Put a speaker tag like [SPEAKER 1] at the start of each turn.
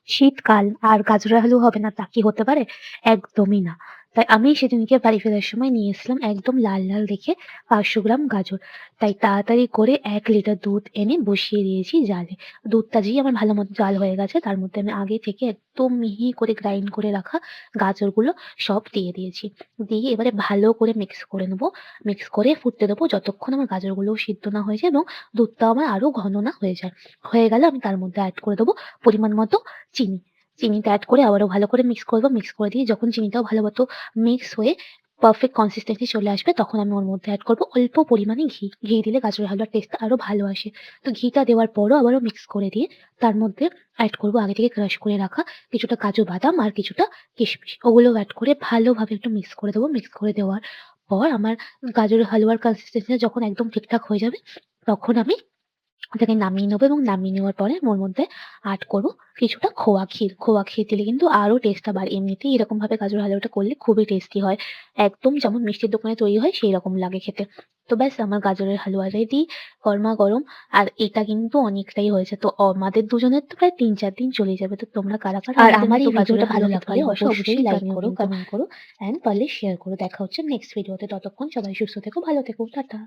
[SPEAKER 1] শীতকাল আর গাজরের হালুয়া হবে না তা কি হতে পারে? একদমই না। তাই আমি সেদিনকে বাড়ি ফেরার সময় নিয়ে এসেছিলাম একদম লাল, লাল দেখে ৫০০ গ্রাম গাজর। তাই তাড়াতাড়ি করে ১ লিটার দুধ এনে বসিয়ে দিয়েছি জালে। দুধটা যেই আমার ভালো মতো জাল হয়ে গেছে তার মধ্যে আমি আগে থেকে একদম মিহি করে গ্রাইন্ড করে রাখা গাজরগুলো সব দিয়ে দিয়েছি। দিয়ে এবারে ভালো করে মিক্স করে নেব। মিক্স করে ফুটতে দেবো যতক্ষণ আমার গাজরগুলোও সিদ্ধ না হয়ে যায় এবং দুধটাও আমার আরো ঘন না হয়ে যায়। হয়ে গেলে আমি তার মধ্যে এড করে দেবো পরিমাণ মতো চিনি। চিনিটা এড করে আবারও ভালো করে মিক্স করব। মিক্স করে দিয়ে যখন চিনিটাও ভালো মতো মিক্স হয়ে পারফেক্ট কনসিস্টেন্সি চলে আসবে তখন আমি ওর মধ্যে এড করব অল্প পরিমাণে ঘি। ঘি দিলে গাজরের হালুয়ার টেস্টটা আরো ভালো আসে। তো ঘিটা দেওয়ার পরও আবারও মিক্স করে দিয়ে তার মধ্যে এড করব আগে থেকে ক্রাশ করে রাখা কিছুটা কাজু বাদাম আর কিছুটা কিশমিশ। ওগুলোও এড করে ভালোভাবে একটু মিক্স করে দেবো। মিক্স করে দেওয়ার পর আমার গাজরের হালুয়ার কনসিস্টেন্সিটা যখন একদম ঠিকঠাক হয়ে যাবে তখন আমি ওটাকে নামিয়ে নেবো এবং নামিয়ে নেওয়ার পরে ওর মধ্যে এড করব কিছুটা খোয়া ক্ষীর। খোয়া ক্ষীর দিলে কিন্তু আরো টেস্টটা বাড়ে। এমনিতেই এরকমভাবে গাজরের হালুয়াটা করলে খুবই টেস্টি হয়। একদম যেমন মিষ্টির দোকানে তৈরি হয় সেইরকম লাগে খেতে। তো ব্যাস আমার গাজরের হালুয়া রেডি গরমাগরম। আর এটা কিন্তু অনেকটাই হয়েছে। তো আমাদের দুজনের তো প্রায় ৩-৪ দিন চলেই যাবে। তো তোমরা কারা, কারা
[SPEAKER 2] আর
[SPEAKER 1] আমাদের
[SPEAKER 2] আমার
[SPEAKER 1] মতো
[SPEAKER 2] এই
[SPEAKER 1] গাজরের
[SPEAKER 2] ভিডিওটা ভালো
[SPEAKER 1] হালুয়া খেতে
[SPEAKER 2] লাগলে
[SPEAKER 1] ভালোবাসো
[SPEAKER 2] অবশ্যই
[SPEAKER 1] অবশ্যই
[SPEAKER 2] লাইক
[SPEAKER 1] জানিও
[SPEAKER 2] করো,
[SPEAKER 1] কিন্তু।
[SPEAKER 2] কমেন্ট করো অ্যান্ড পারলে শেয়ার করো। দেখা হচ্ছে নেক্সট ভিডিওতে। ততক্ষণ সবাই সুস্থ থেকো, ভালো থেকো। টাটা।